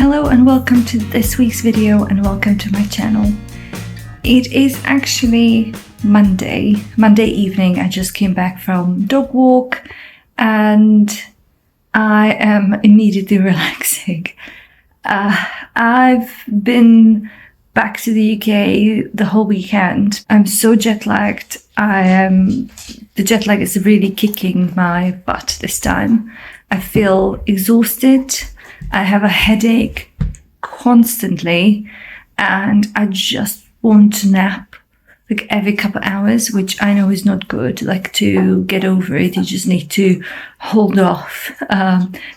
Hello and welcome to this week's video and welcome to my channel. It is actually Monday evening. I just came back from dog walk and I am immediately relaxing. I've been back to the UK the whole weekend. I'm so jet lagged. The jet lag is really kicking my butt this time. I feel exhausted. I have a headache constantly and I just want to nap like every couple of hours, which I know is not good. Like, to get over it, you just need to hold off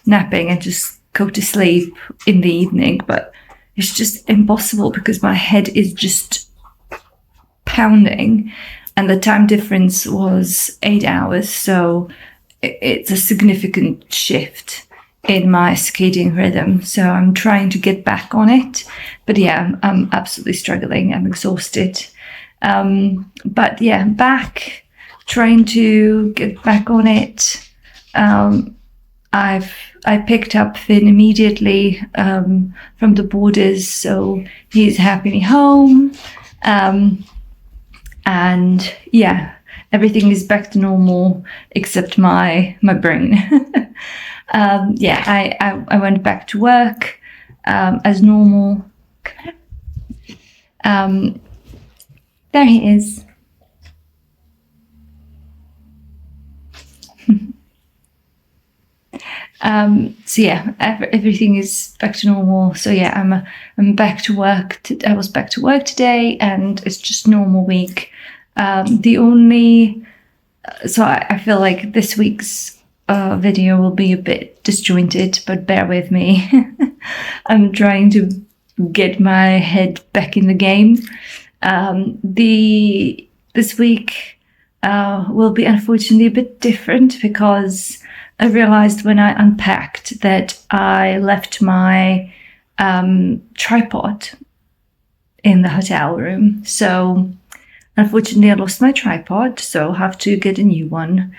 napping and just go to sleep in the evening. But it's just impossible because my head is just pounding and the time difference was 8 hours. So it's a significant shift in my circadian rhythm. So I'm trying to get back on it. But yeah, I'm absolutely struggling. I'm exhausted. But yeah, back, trying to get back on it. I picked up Finn immediately from the borders, so he's happily home. And yeah, everything is back to normal except my brain. I went back to work as normal. There he is. So yeah, everything is back to normal. So yeah, I'm back to work. I was back to work today, and it's just normal week. So I feel like this week's video will be a bit disjointed, but bear with me. I'm trying to get my head back in the game. This week will be unfortunately a bit different because I realized when I unpacked that I left my tripod in the hotel room. So unfortunately I lost my tripod, so I'll have to get a new one.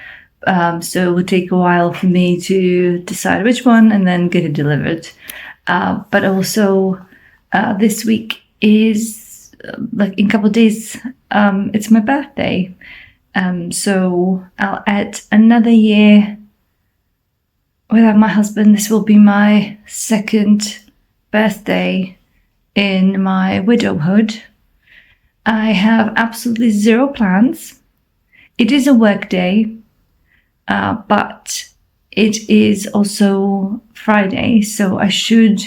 So it will take a while for me to decide which one and then get it delivered. But also this week is like in a couple of days, it's my birthday. So I'll add another year without my husband. This will be my second birthday in my widowhood. I have absolutely zero plans. It is a work day. But it is also Friday, so I should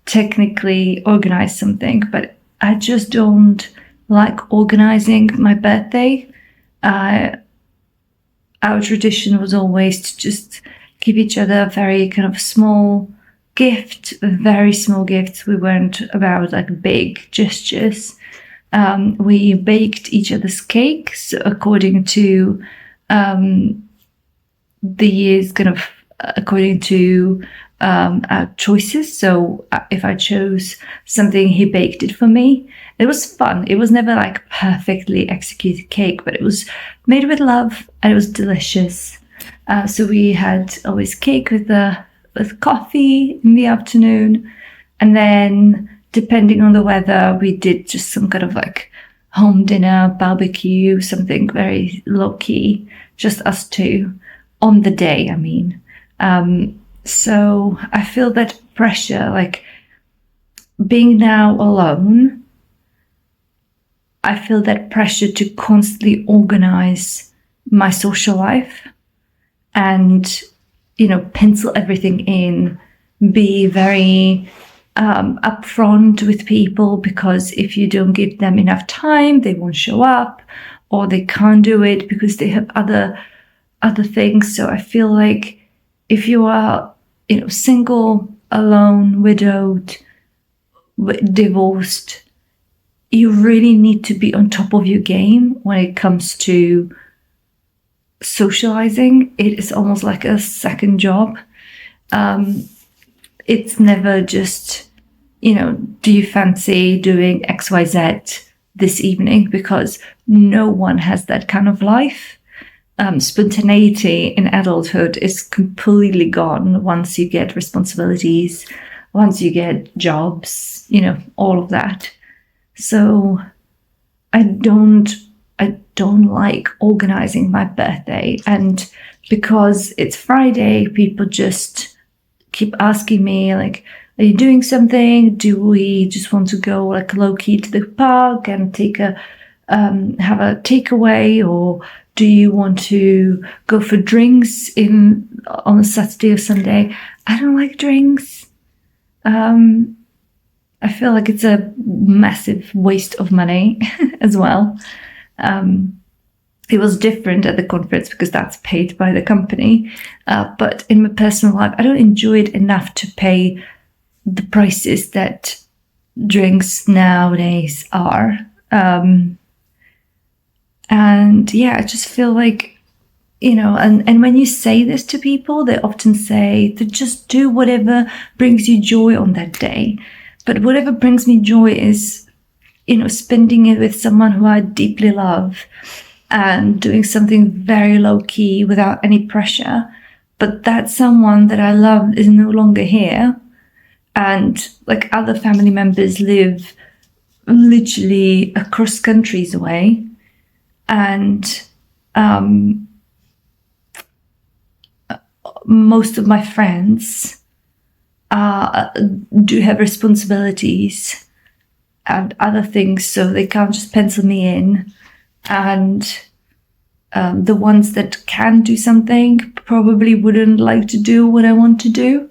technically organize something, but I just don't like organizing my birthday. Our tradition was always to just give each other a very kind of small gift, very small gifts. We weren't about like big gestures. We baked each other's cakes according to the years, kind of according to our choices. So if I chose something, he baked it for me. It was fun. It was never like perfectly executed cake, but it was made with love and it was delicious. So we had always cake with coffee in the afternoon, and then depending on the weather, we did just some kind of like home dinner, barbecue, something very low key, just us two. On the day, I mean. So I feel that pressure, like being now alone, I feel that pressure to constantly organize my social life and, pencil everything in, be very upfront with people, because if you don't give them enough time, they won't show up, or they can't do it because they have other things. So I feel like if you are, single, alone, widowed, divorced, you really need to be on top of your game when it comes to socializing. It is almost like a second job. It's never just, do you fancy doing XYZ this evening? Because no one has that kind of life. Spontaneity in adulthood is completely gone once you get responsibilities, once you get jobs, you know, all of that. So I don't like organizing my birthday, and because it's Friday, people just keep asking me like, are you doing something? Do we just want to go like low key to the park and take a have a takeaway, or do you want to go for drinks on a Saturday or Sunday? I don't like drinks. I feel like it's a massive waste of money as well. It was different at the conference because that's paid by the company. But in my personal life, I don't enjoy it enough to pay the prices that drinks nowadays are. And yeah, I just feel like, you know, and when you say this to people, they often say to just do whatever brings you joy on that day. But whatever brings me joy is, you know, spending it with someone who I deeply love and doing something very low key without any pressure. But that someone that I love is no longer here. And like other family members live literally across countries away. And most of my friends do have responsibilities and other things, so they can't just pencil me in. And the ones that can do something probably wouldn't like to do what I want to do.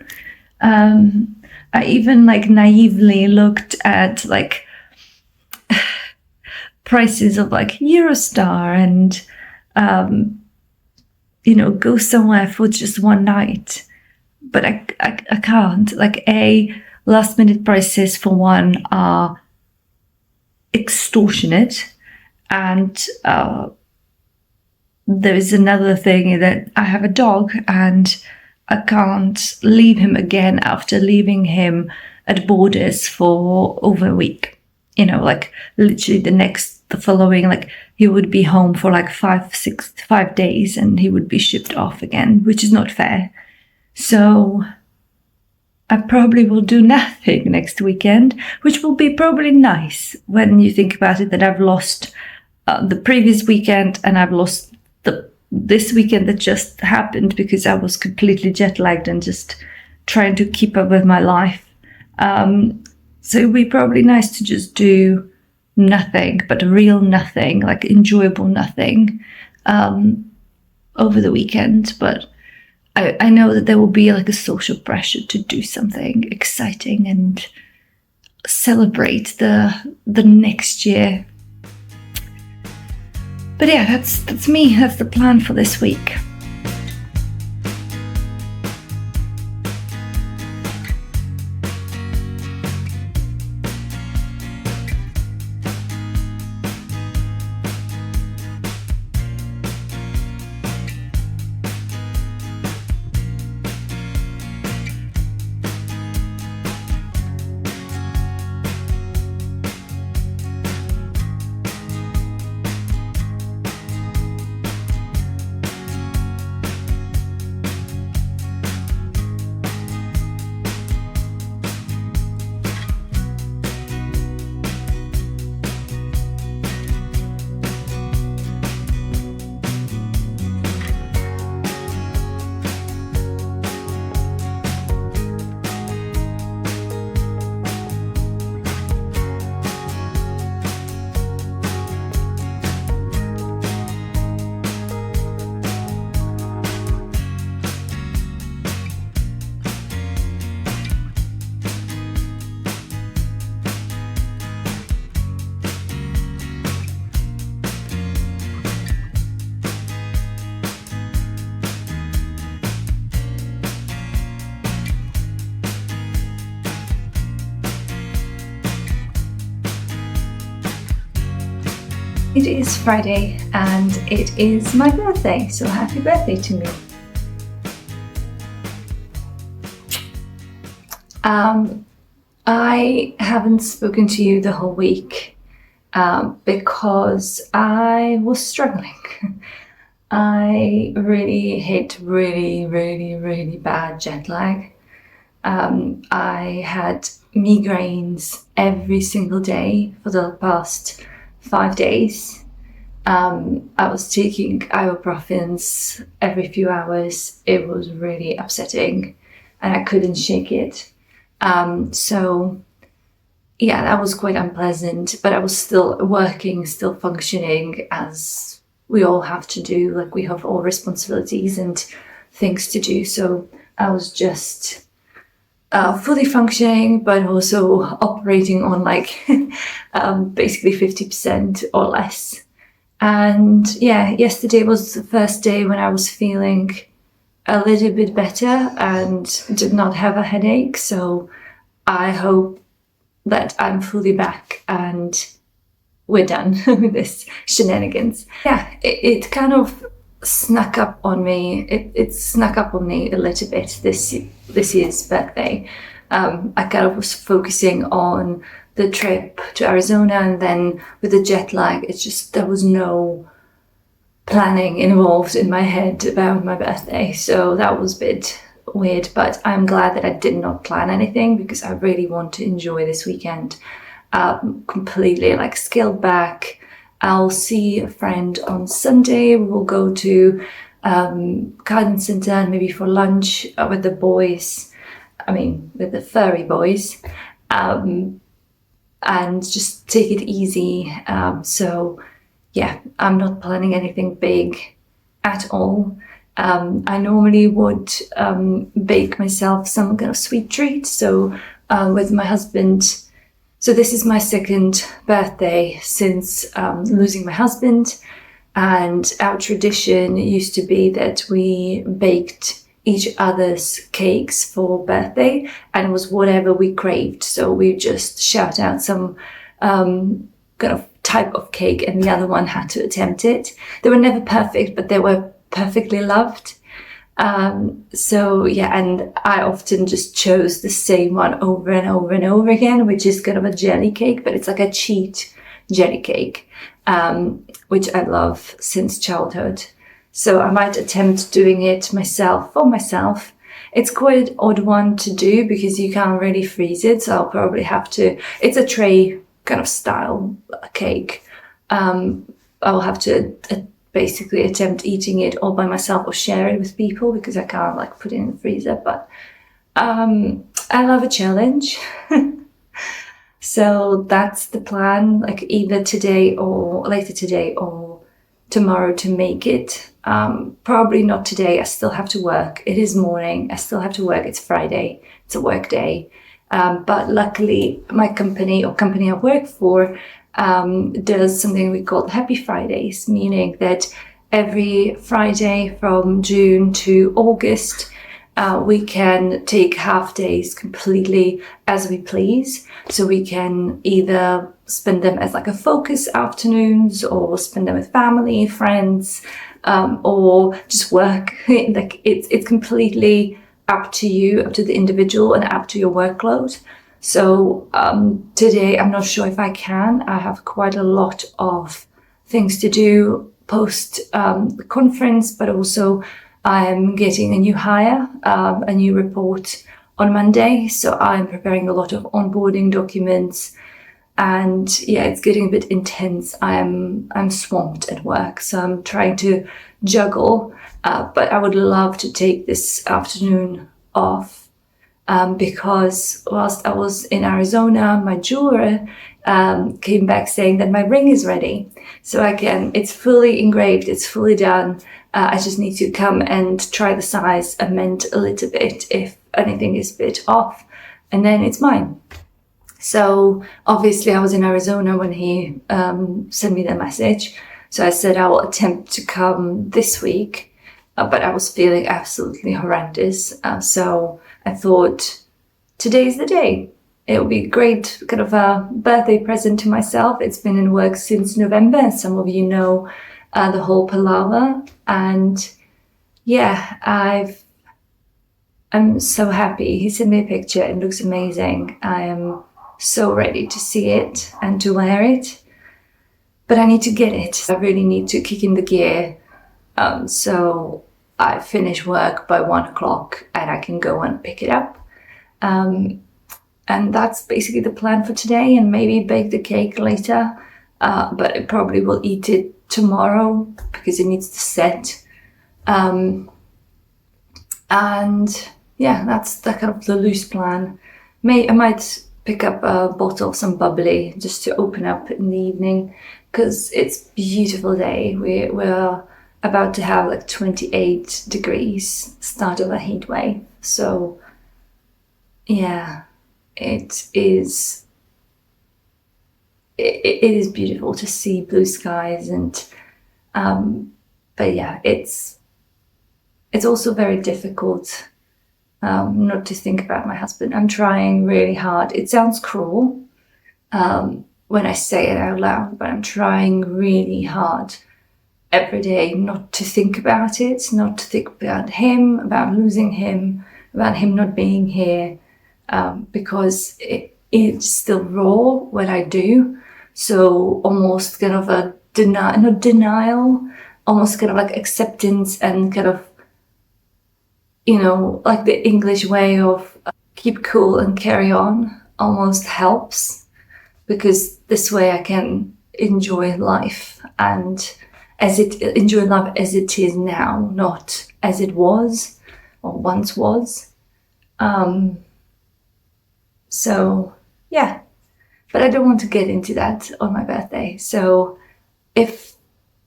I even like naively looked at like prices of like Eurostar and you know, go somewhere for just one night. But I can't. Like, last minute prices for one are extortionate, and there is another thing that I have a dog and I can't leave him again after leaving him at Borders for over a week. You know, like literally the following, like he would be home for like 5 days and he would be shipped off again, which is not fair. So I probably will do nothing next weekend, which will be probably nice when you think about it, that I've lost the previous weekend and I've lost this weekend that just happened because I was completely jet lagged and just trying to keep up with my life. So it would be probably nice to just do nothing, but real nothing, like enjoyable nothing over the weekend. But I know that there will be like a social pressure to do something exciting and celebrate the next year. But yeah, that's me. That's the plan for this week. It is Friday and it is my birthday, so happy birthday to me. I haven't spoken to you the whole week because I was struggling. I really hit really bad jet lag. I had migraines every single day for the past 5 days. I was taking ibuprofens every few hours. It was really upsetting and I couldn't shake it. So yeah, that was quite unpleasant, but I was still working, still functioning as we all have to do. Like, we have all responsibilities and things to do. So I was just fully functioning, but also operating on like basically 50% or less. And yeah, yesterday was the first day when I was feeling a little bit better and did not have a headache. So I hope that I'm fully back and we're done with this shenanigans. Yeah, it kind of snuck up on me. It snuck up on me a little bit this year's birthday. I kind of was focusing on the trip to Arizona, and then with the jet lag, it's just there was no planning involved in my head about my birthday. So that was a bit weird, but I'm glad that I did not plan anything because I really want to enjoy this weekend. Completely like scaled back. I'll see a friend on Sunday. We will go to garden center maybe for lunch with the boys. I mean, with the furry boys, and just take it easy. So yeah, I'm not planning anything big at all. I normally would bake myself some kind of sweet treat. So with my husband, so this is my second birthday since losing my husband, and our tradition used to be that we baked each other's cakes for birthday, and it was whatever we craved. So we just shout out some kind of type of cake, and the other one had to attempt it. They were never perfect, but they were perfectly loved. So yeah, and I often just chose the same one over and over and over again, which is kind of a jelly cake, but it's like a cheat jelly cake, which I love since childhood. So I might attempt doing it myself for myself. It's quite an odd one to do because you can't really freeze it. So I'll probably have to, it's a tray kind of style cake. I'll have to basically attempt eating it all by myself or share it with people because I can't like put it in the freezer. But I love a challenge. So that's the plan, like either today or later today or tomorrow to make it. Probably not today. I still have to work. It is morning. I still have to work. It's Friday. It's a work day. But luckily my company I work for does something we call Happy Fridays, meaning that every Friday from June to August, we can take half days completely as we please. So we can either spend them as like a focus afternoons or spend them with family, friends, or just work. Like it's completely up to you, up to the individual and up to your workload. So today, I'm not sure if I can. I have quite a lot of things to do post the conference, but also I'm getting a new hire, a new report on Monday. So I'm preparing a lot of onboarding documents, and yeah, it's getting a bit intense. I'm swamped at work, so I'm trying to juggle. But I would love to take this afternoon off. Because whilst I was in Arizona, my jeweler came back saying that my ring is ready. So it's fully engraved, it's fully done. I just need to come and try the size, amend a little bit if anything is a bit off, and then it's mine. So obviously I was in Arizona when he sent me the message. So I said I will attempt to come this week, but I was feeling absolutely horrendous. So I thought today's the day. It would be great kind of a birthday present to myself. It's been in work since November, and some of you know the whole palaver. And yeah, I'm so happy. He sent me a picture. It looks amazing. I am so ready to see it and to wear it. But I need to get it. I really need to kick in the gear. So I finish work by 1 o'clock and I can go and pick it up. And that's basically the plan for today, and maybe bake the cake later. But I probably will eat it tomorrow because it needs to set. And yeah, that's the kind of the loose plan. I might pick up a bottle of some bubbly just to open up in the evening, because it's a beautiful day. We're about to have like 28 degrees, start of a heat wave. So yeah, it is beautiful to see blue skies, and but yeah, it's also very difficult not to think about my husband. I'm trying really hard. It sounds cruel when I say it out loud, but I'm trying really hard every day not to think about it, not to think about him, about losing him, about him not being here, because it's still raw when I do. So almost kind of a not denial, almost kind of like acceptance, and kind of, you know, like the English way of keep cool and carry on almost helps, because this way I can enjoy life and enjoy life as it is now, not as it was or once was. So yeah, but I don't want to get into that on my birthday. So if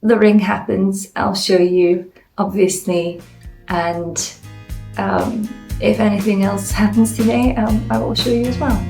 the ring happens, I'll show you, obviously, and if anything else happens today, I will show you as well.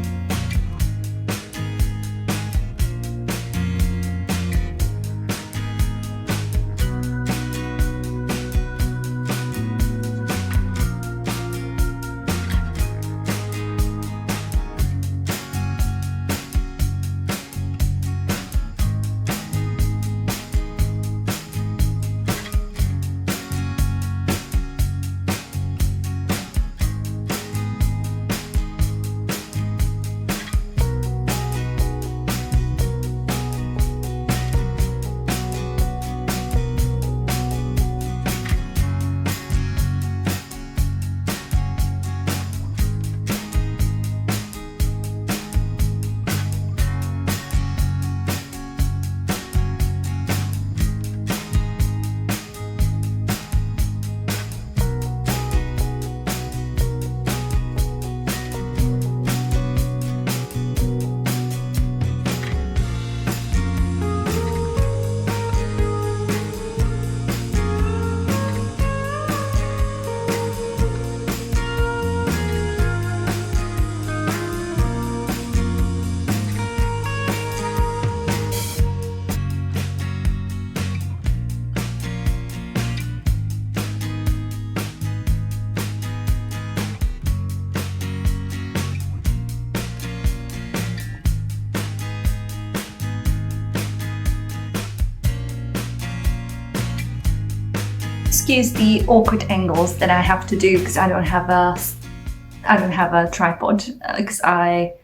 Excuse the awkward angles that I have to do because I don't have a tripod, because I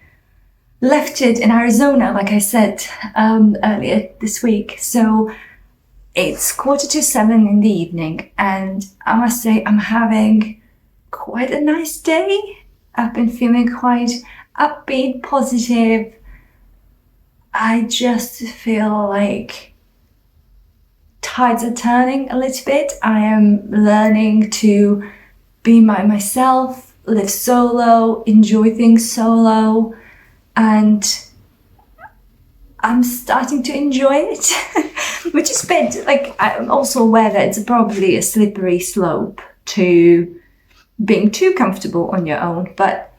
left it in Arizona, like I said earlier this week. So it's 7:15 in the evening, and I must say I'm having quite a nice day. I've been feeling quite upbeat, positive. I just feel like tides are turning a little bit. I am learning to be myself, live solo, enjoy things solo, and I'm starting to enjoy it, which is a bit like, I'm also aware that it's probably a slippery slope to being too comfortable on your own. But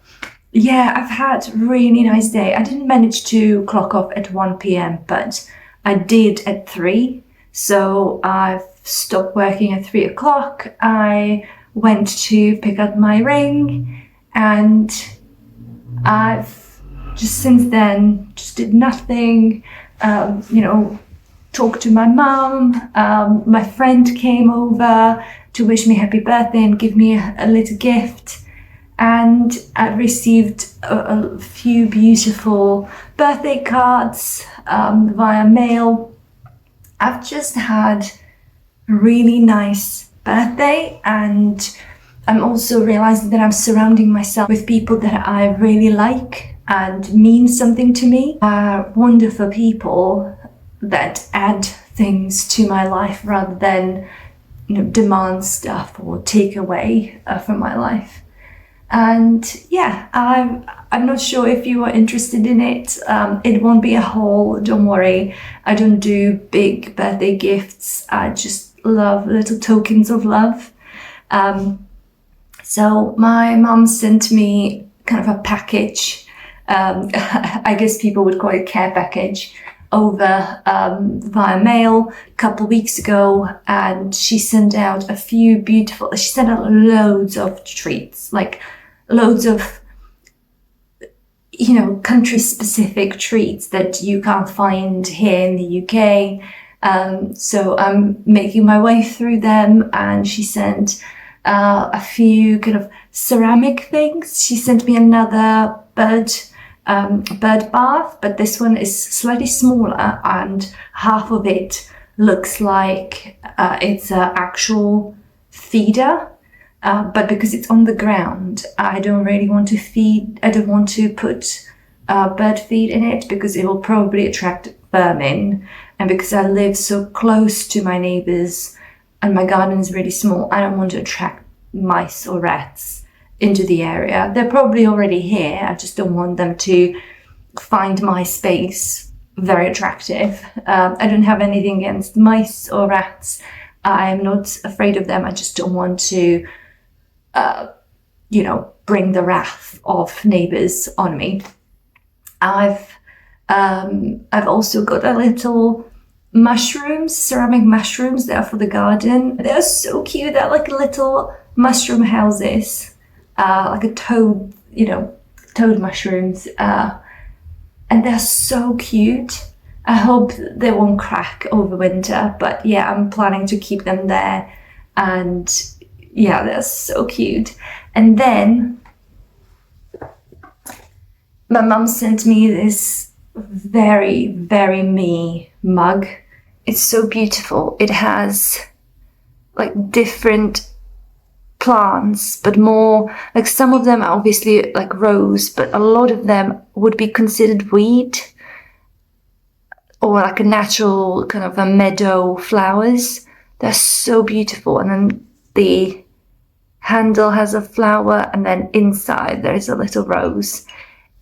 yeah, I've had a really nice day. I didn't manage to clock off at 1 p.m, but I did at 3. So I've stopped working at 3 o'clock. I went to pick up my ring, and I've just since then just did nothing. Talked to my mum. My friend came over to wish me happy birthday and give me a little gift. And I received a few beautiful birthday cards via mail. I've just had a really nice birthday, and I'm also realizing that I'm surrounding myself with people that I really like and mean something to me. Wonderful people that add things to my life rather than, demand stuff or take away from my life. And yeah, I'm not sure if you are interested in it. It won't be a haul, don't worry. I don't do big birthday gifts. I just love little tokens of love. So my mum sent me kind of a package. I guess people would call it a care package over via mail a couple weeks ago, and she sent out loads of treats, like loads of country specific treats that you can't find here in the UK. So I'm making my way through them, and she sent a few kind of ceramic things. She sent me another bird bath, but this one is slightly smaller, and half of it looks like it's an actual feeder. But because it's on the ground, I don't want to put bird feed in it because it will probably attract vermin. And because I live so close to my neighbors and my garden is really small, I don't want to attract mice or rats into the area. They're probably already here. I just don't want them to find my space very attractive. I don't have anything against mice or rats. I'm not afraid of them. I just don't want to bring the wrath of neighbors on me. I've also got a little ceramic mushrooms that are for the garden. They're so cute. They're like little mushroom houses, like a toad mushrooms, and they're so cute. I hope they won't crack over winter, but yeah, I'm planning to keep them there, and yeah, they're so cute. And then my mum sent me this very, very me mug. It's so beautiful. It has like different plants, but more like some of them are obviously like rose, but a lot of them would be considered weed or like a natural kind of a meadow flowers. They're so beautiful. And then the handle has a flower, and then inside there is a little rose.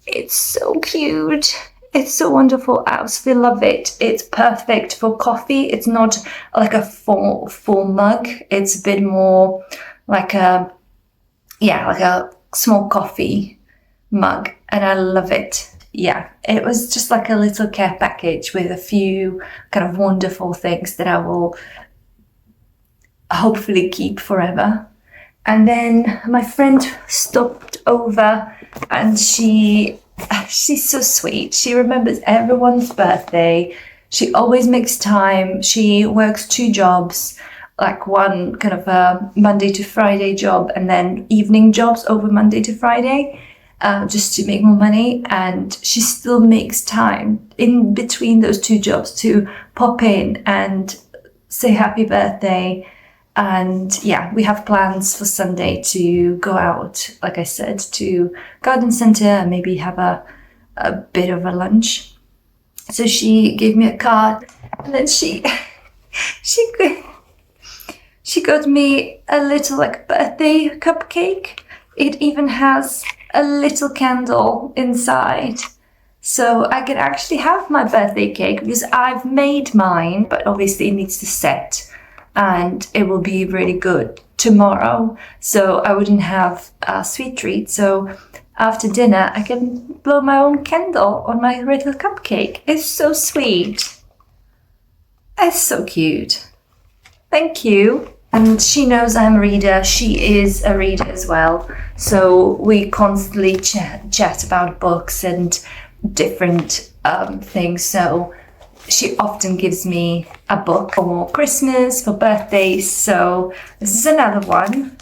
It's so cute. It's so wonderful. I absolutely love it. It's perfect for coffee. It's not like a full mug. It's a bit more like a small coffee mug, and I love it. Yeah, it was just like a little care package with a few kind of wonderful things that I will hopefully keep forever. And then my friend stopped over, and she's so sweet. She remembers everyone's birthday. She always makes time. She works 2 jobs, like one kind of a Monday to Friday job and then evening jobs over Monday to Friday, just to make more money. And she still makes time in between those 2 jobs to pop in and say happy birthday. And yeah, we have plans for Sunday to go out, like I said, to garden centre and maybe have a bit of a lunch. So she gave me a card, and then she got me a little like birthday cupcake. It even has a little candle inside. So I can actually have my birthday cake because I've made mine, but obviously it needs to set. And it will be really good tomorrow, so I wouldn't have a sweet treat. So after dinner, I can blow my own candle on my little cupcake. It's so sweet. It's so cute. Thank you. And she knows I'm a reader. She is a reader as well. So we constantly chat about books and different things. So she often gives me a book for Christmas, for birthdays. So this is another one.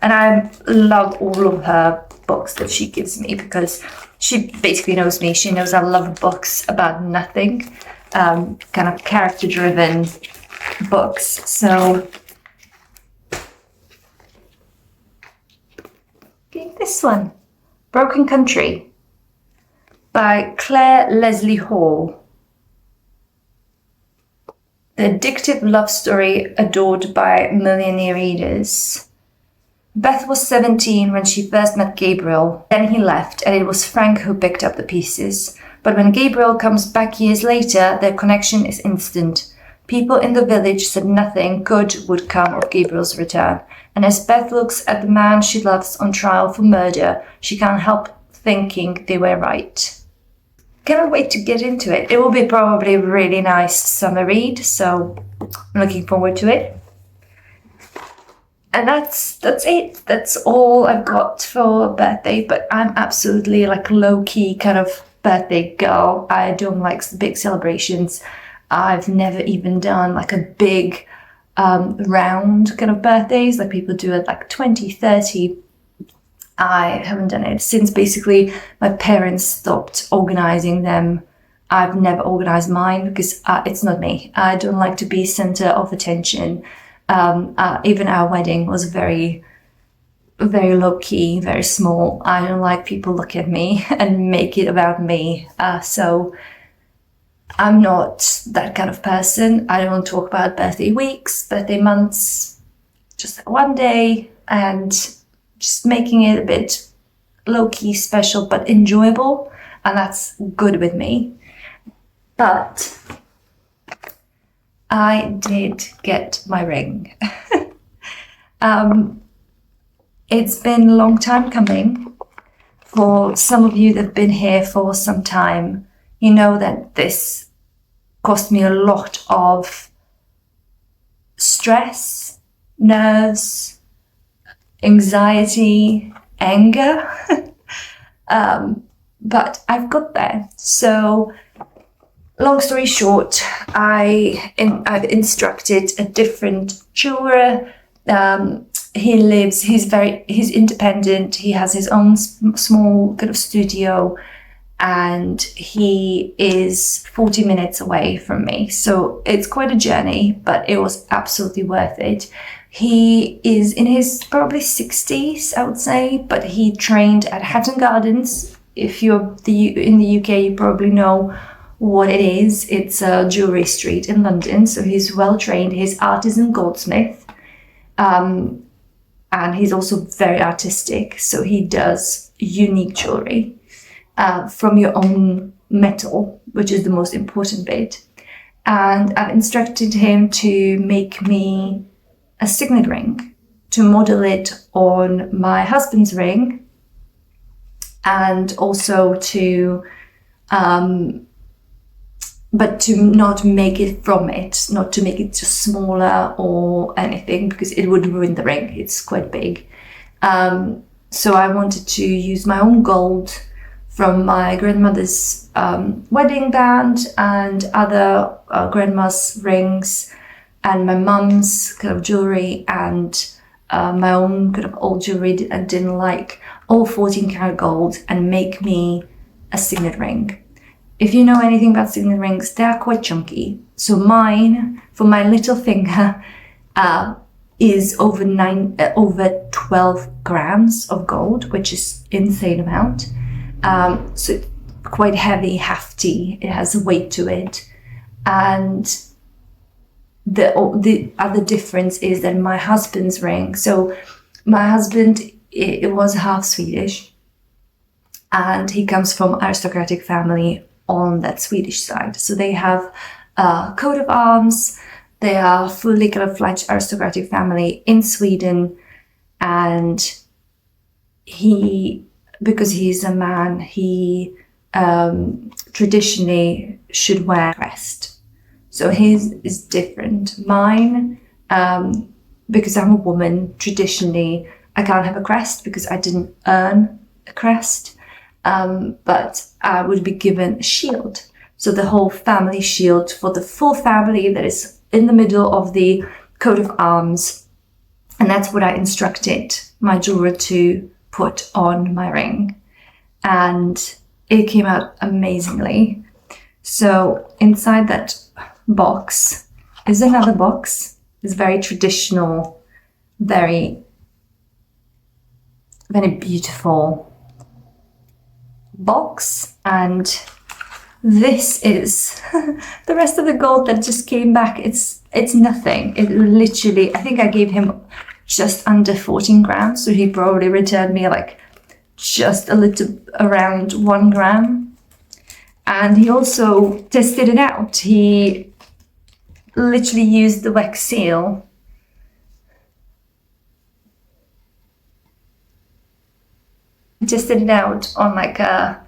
And I love all of her books that she gives me because she basically knows me. She knows I love books about nothing, kind of character-driven books. So actually this one, Broken Country by Claire Leslie Hall. The addictive love story adored by millionaire readers. Beth was 17 when she first met Gabriel. Then he left, and it was Frank who picked up the pieces. But when Gabriel comes back years later, their connection is instant. People in the village said nothing good would come of Gabriel's return. And as Beth looks at the man she loves on trial for murder, she can't help thinking they were right. Cannot wait to get into it. It will be probably a really nice summer read, so I'm looking forward to it. And that's it. That's all I've got for birthday, but I'm absolutely like low-key kind of birthday girl. I don't like big celebrations. I've never even done like a big round kind of birthdays like people do at like 20, 30. I haven't done it since basically my parents stopped organizing them. I've never organized mine because it's not me. I don't like to be center of attention. Even our wedding was very, very low key, very small. I don't like people look at me and make it about me. So I'm not that kind of person. I don't talk about birthday weeks, birthday months, just one day, and just making it a bit low-key special but enjoyable, and that's good with me. But I did get my ring. It's been a long time coming. For some of you that have been here for some time, you know that this cost me a lot of stress, nerves, anxiety, anger. But I've got there. So long story short, I've instructed a different jeweler. He's independent. He has his own small kind of studio, and he is 40 minutes away from me. So it's quite a journey, but it was absolutely worth it. He is in his probably 60s, I would say, but he trained at Hatton Gardens. If you're in the UK, you probably know what it is. It's a jewelry street in London. So he's well trained. He's artisan goldsmith. And he's also very artistic. So he does unique jewelry from your own metal, which is the most important bit. And I've instructed him to make me a signet ring, to model it on my husband's ring, and also to but to not make it from it, not to make it just smaller or anything, because it would ruin the ring. It's quite big. So I wanted to use my own gold from my grandmother's wedding band and other grandma's rings, and my mum's kind of jewelry, and my own kind of old jewelry I didn't like, all 14 karat gold, and make me a signet ring. If you know anything about signet rings, they are quite chunky. So mine, for my little finger, is over 12 grams of gold, which is insane amount. So quite heavy, hefty. It has a weight to it, and the other difference is that my husband's ring. So my husband, it was half Swedish, and he comes from aristocratic family on that Swedish side. So they have a coat of arms. They are fully kind of fledged aristocratic family in Sweden, and because he's a man, he traditionally should wear a crest. So his is different. Mine, because I'm a woman, traditionally I can't have a crest because I didn't earn a crest, but I would be given a shield. So the whole family shield for the full family that is in the middle of the coat of arms. And that's what I instructed my jeweler to put on my ring. And it came out amazingly. So inside that box is another box. It's very traditional, very very beautiful box, and this is the rest of the gold that just came back. It's nothing. It literally, I think I gave him just under 14 grams, so he probably returned me like just a little around 1 gram. And he also tested it out. He literally used the wax seal tested it out on like a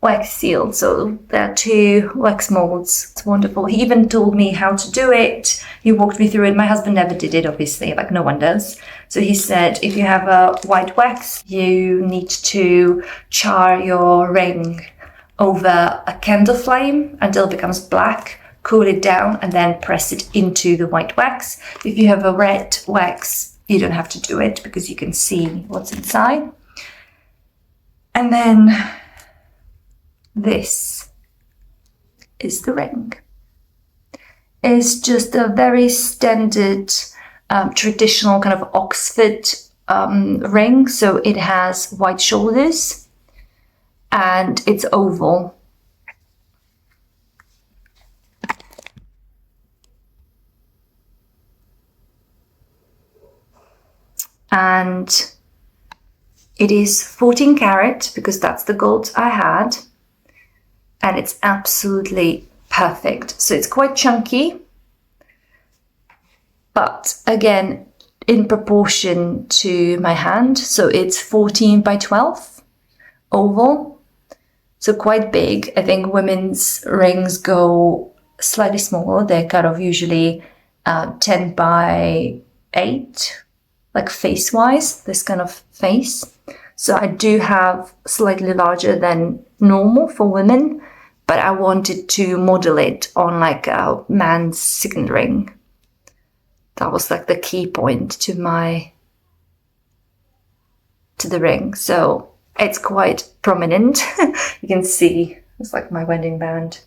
wax seal. So there are 2 wax molds. It's wonderful. He even told me how to do it. He walked me through it. My husband never did it, obviously, like no one does. So he said, if you have a white wax, you need to char your ring over a candle flame until it becomes black, cool it down, and then press it into the white wax. If you have a red wax, you don't have to do it because you can see what's inside. And then this is the ring. It's just a very standard, traditional kind of Oxford ring. So it has white shoulders and it's oval. And it is 14 karat because that's the gold I had. And it's absolutely perfect. So it's quite chunky, but again, in proportion to my hand. So it's 14 by 12 oval. So quite big. I think women's rings go slightly smaller. They're kind of usually 10 by 8, like face-wise, this kind of face. So I do have slightly larger than normal for women, but I wanted to model it on like a man's signet ring. That was like the key point to the ring. So it's quite prominent. You can see, it's like my wedding band.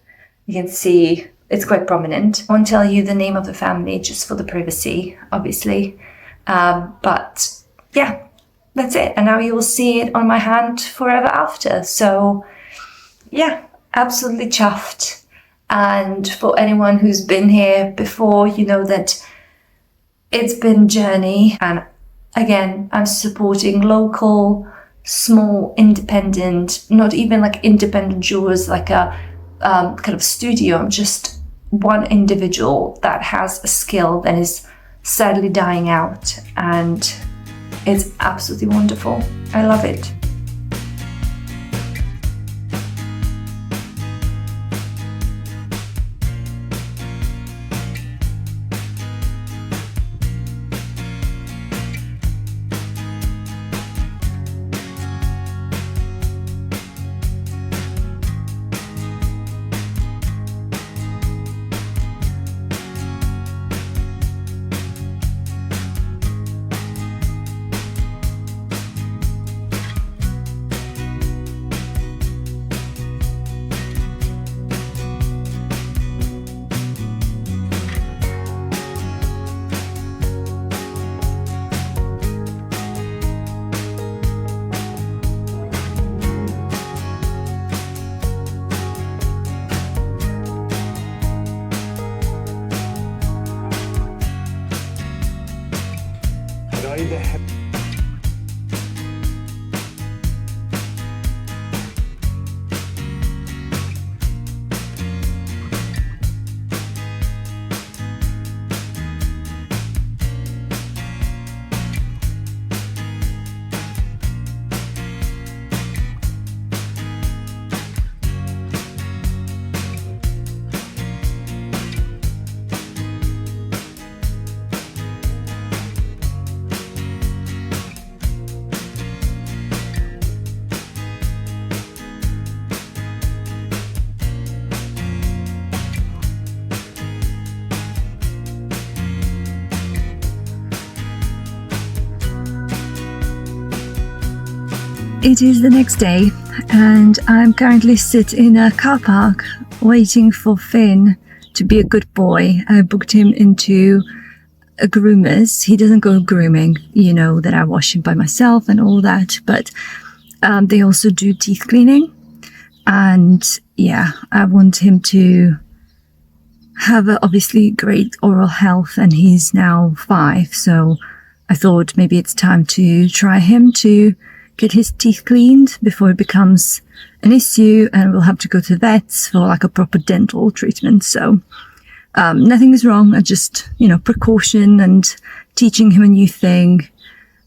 You can see it's quite prominent. I won't tell you the name of the family just for the privacy, obviously. But yeah, that's it. And now you will see it on my hand forever after. So yeah, absolutely chuffed. And for anyone who's been here before, you know that it's been a journey. And again, I'm supporting local, small, independent, not even like independent jewelers, like a kind of studio. I'm just one individual that has a skill that is sadly dying out, and it's absolutely wonderful. I love it. It is the next day, and I'm currently sit in a car park waiting for Finn to be a good boy. I booked him into groomers. He doesn't go grooming, you know, that I wash him by myself and all that, but they also do teeth cleaning. And yeah, I want him to have obviously great oral health, and he's now 5, so I thought maybe it's time to try him to get his teeth cleaned before it becomes an issue and we'll have to go to the vets for like a proper dental treatment. So nothing is wrong. I just, you know, precaution and teaching him a new thing.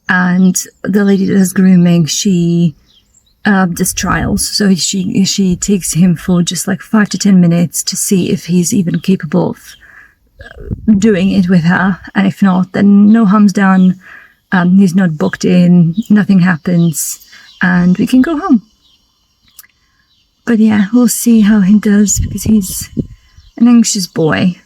And the lady that does grooming, she does trials. So she takes him for just like 5 to 10 minutes to see if he's even capable of doing it with her. And if not, then no harm's done. He's not booked in, nothing happens, and we can go home. But yeah, we'll see how he does, because he's an anxious boy.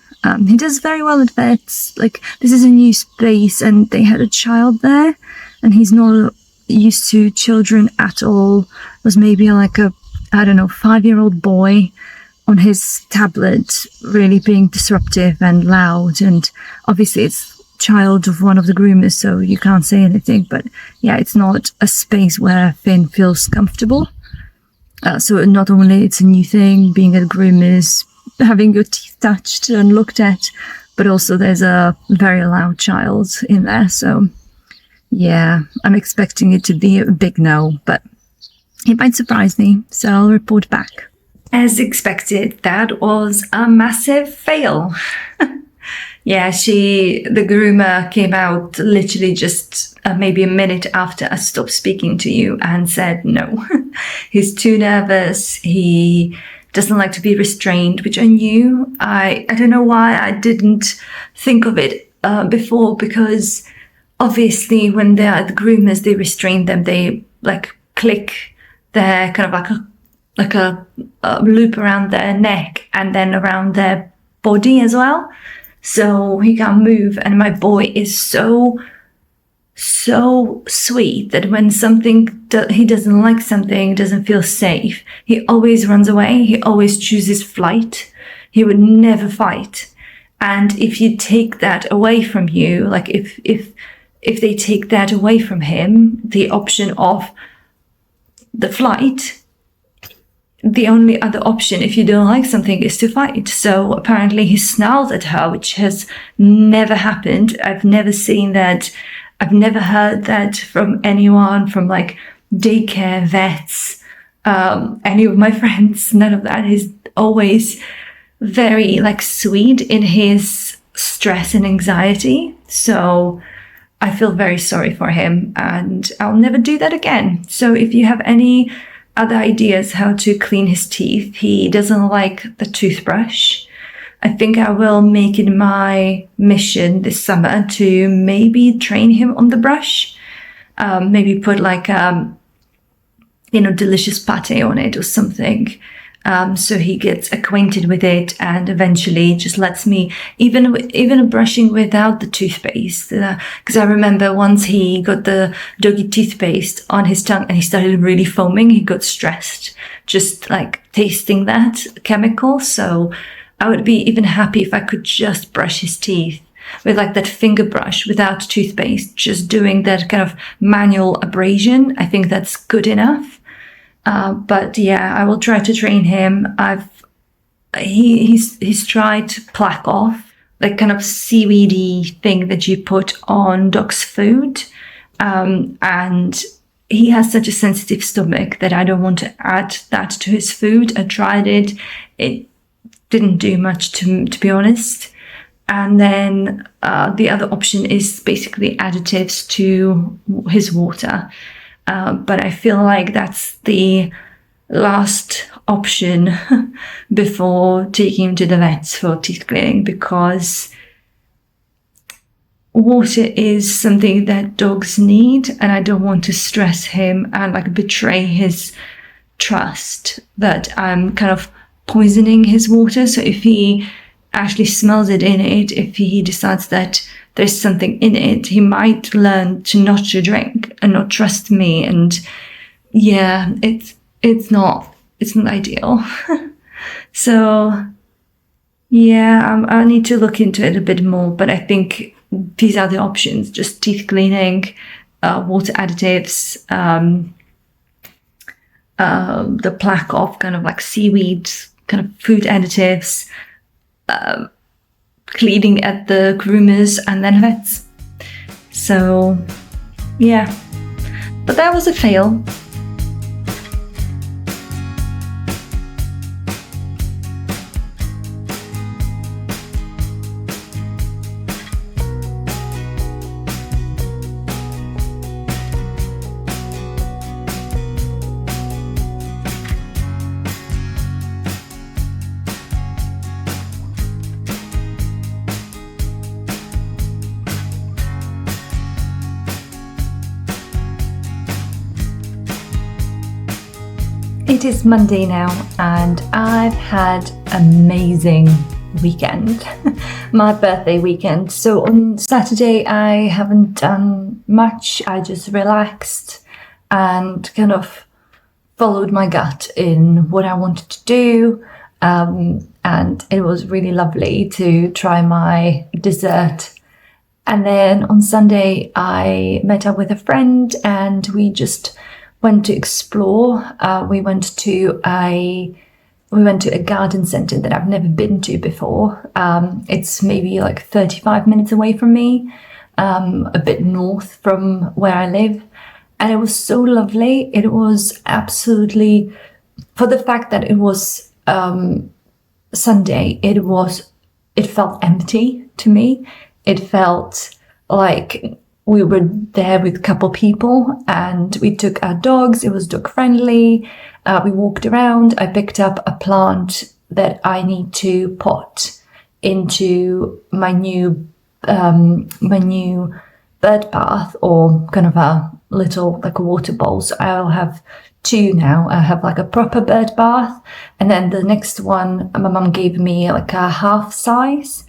He does very well at vets. Like, this is a new space and they had a child there, and he's not used to children at all. It was maybe like a, I don't know, 5-year-old boy on his tablet, really being disruptive and loud. And obviously it's child of one of the groomers, so you can't say anything. But yeah, it's not a space where Finn feels comfortable. So not only it's a new thing, being at groomers, having your teeth touched and looked at, but also there's a very loud child in there. So yeah, I'm expecting it to be a big no, but it might surprise me, so I'll report back. As expected, that was a massive fail. Yeah, the groomer came out literally just maybe a minute after I stopped speaking to you and said no. He's too nervous. He doesn't like to be restrained, which I knew. I don't know why I didn't think of it before, because obviously when they're at the groomers, they restrain them. They like click their kind of like a loop around their neck and then around their body as well. So he can't move, and my boy is so sweet that when he doesn't like something, doesn't feel safe, he always runs away. He always chooses flight. He would never fight. And if you take that away from you, like if they take that away from him, the option of the flight, the only other option if you don't like something is to fight. So apparently he snarled at her, which has never happened. I've never seen that. I've never heard that from anyone, from like daycare, vets, any of my friends. None of that. He's always very like sweet in his stress and anxiety. So I feel very sorry for him, and I'll never do that again. So if you have any other ideas how to clean his teeth, he doesn't like the toothbrush. I think I will make it my mission this summer to maybe train him on the brush. Maybe put like, delicious pate on it or something. So he gets acquainted with it and eventually just lets me, even brushing without the toothpaste. Because I remember once he got the doggy toothpaste on his tongue and he started really foaming. He got stressed just like tasting that chemical. So I would be even happy if I could just brush his teeth with like that finger brush without toothpaste, just doing that kind of manual abrasion. I think that's good enough. But yeah, I will try to train him. He's tried plaque off, like kind of seaweedy thing that you put on dog's food. And he has such a sensitive stomach that I don't want to add that to his food. I tried it. It didn't do much to be honest. And then the other option is basically additives to his water. But I feel like that's the last option before taking him to the vets for teeth cleaning, because water is something that dogs need, and I don't want to stress him and like betray his trust that I'm kind of poisoning his water. So if he actually smells it in it, if he decides that there's something in it, he might learn to not to drink and not trust me. And yeah, it's not ideal. So yeah, I need to look into it a bit more, but I think these are the options: just teeth cleaning, water additives, the plaque of kind of like seaweed, kind of food additives, cleaning at the groomers, and then vets. So yeah, but that was a fail. It is Monday now, and I've had an amazing weekend, my birthday weekend. So on Saturday I haven't done much. I just relaxed and kind of followed my gut in what I wanted to do, and it was really lovely to try my dessert. And then on Sunday I met up with a friend and we just went to explore. We went to a garden centre that I've never been to before. It's maybe like 35 minutes away from me, a bit north from where I live. And it was so lovely. It was absolutely, for the fact that it was Sunday, it felt empty to me. It felt like we were there with a couple people and we took our dogs. It was dog friendly. We walked around. I picked up a plant that I need to pot into my new bird bath, or kind of a little like a water bowl. So I'll have two now. I have like a proper bird bath, and then the next one my mum gave me like a half size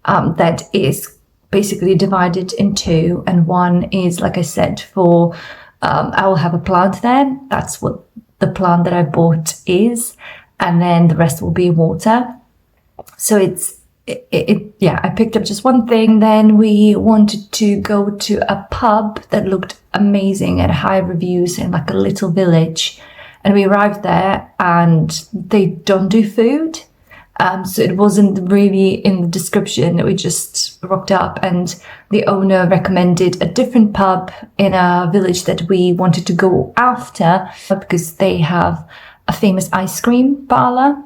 that is basically divided in two, and one is, like I said, for I will have a plant there. That's what the plant that I bought is, and then the rest will be water. So I picked up just one thing. Then we wanted to go to a pub that looked amazing, had high reviews, in like a little village, and we arrived there and they don't do food. So it wasn't really in the description. We just rocked up and the owner recommended a different pub in a village that we wanted to go after because they have a famous ice cream parlor.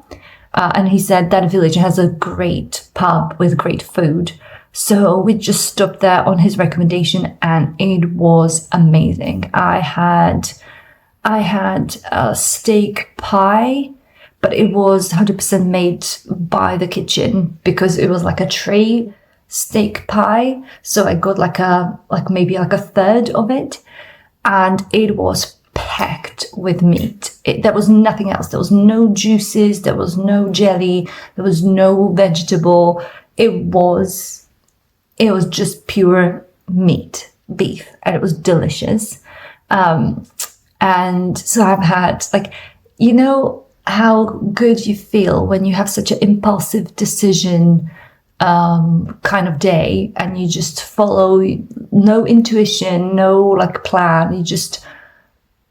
And he said that village has a great pub with great food. So we just stopped there on his recommendation and it was amazing. I had a steak pie, but it was 100% made by the kitchen because it was like a tray steak pie. So I got maybe a third of it, and it was packed with meat. There was nothing else. There was no juices. There was no jelly. There was no vegetable. It was just pure meat, beef, and it was delicious. And so I've had how good you feel when you have such an impulsive decision kind of day and you just follow, no intuition, no plan, you just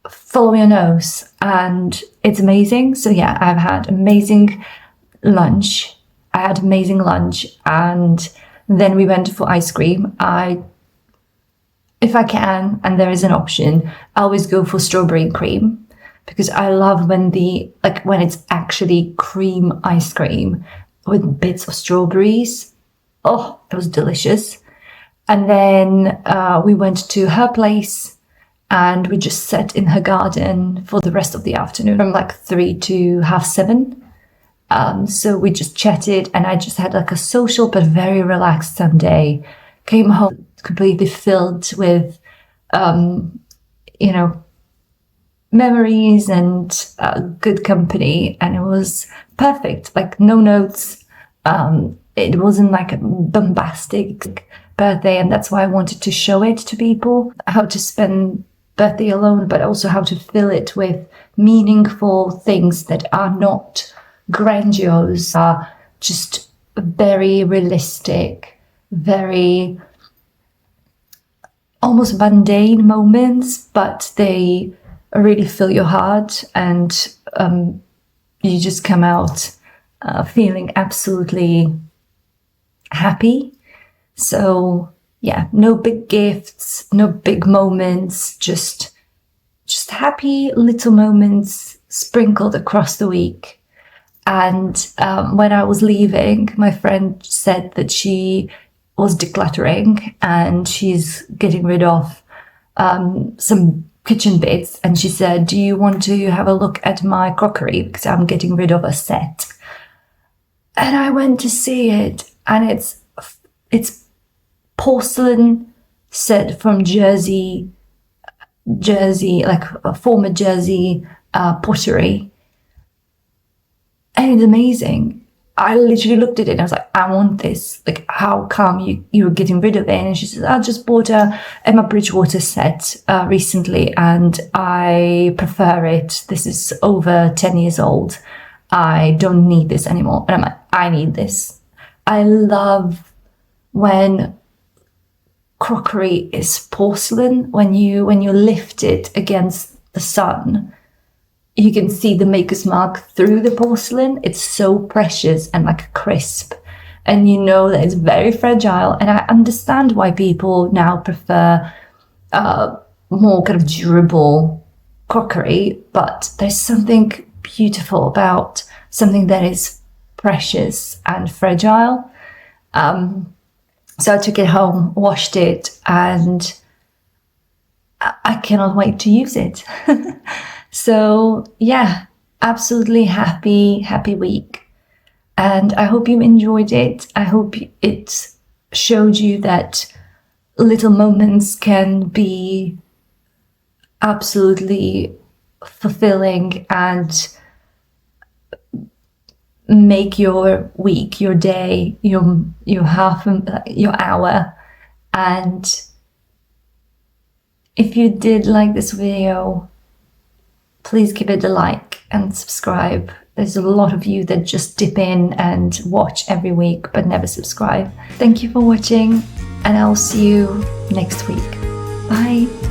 follow your nose, and it's amazing. So yeah, I've had amazing lunch. And then we went for ice cream. If I can and there is an option, I always go for strawberry cream, because I love when it's actually cream ice cream with bits of strawberries. Oh, it was delicious. And then we went to her place and we just sat in her garden for the rest of the afternoon from 3 to 7:30. So we just chatted and I just had a social but very relaxed Sunday. Came home completely filled with, memories and good company, and it was perfect. No notes. It wasn't a bombastic birthday, and that's why I wanted to show it to people, how to spend birthday alone, but also how to fill it with meaningful things that are not grandiose, are just very realistic, very almost mundane moments, but they really fill your heart, and you just come out feeling absolutely happy. So yeah, no big gifts, no big moments, just happy little moments sprinkled across the week. And when I was leaving, my friend said that she was decluttering and she's getting rid of some kitchen bits. And she said, do you want to have a look at my crockery? Because I'm getting rid of a set. And I went to see it, and it's porcelain set from Jersey, like a former Jersey pottery. And it's amazing. I literally looked at it and I was like, I want this. Like, how come you're getting rid of it? And she says, I just bought a Emma Bridgewater set recently and I prefer it. This is over 10 years old. I don't need this anymore. And I'm like, I need this. I love when crockery is porcelain. When you lift it against the sun, you can see the maker's mark through the porcelain. It's so precious and like crisp. And you know that it's very fragile. And I understand why people now prefer more kind of durable crockery. But there's something beautiful about something that is precious and fragile. So I took it home, washed it, and I cannot wait to use it. So yeah, absolutely happy week. And I hope you enjoyed it. I hope it showed you that little moments can be absolutely fulfilling and make your week, your day, your your hour. And if you did like this video, please give it a like and subscribe. There's a lot of you that just dip in and watch every week but never subscribe. Thank you for watching, and I'll see you next week. Bye.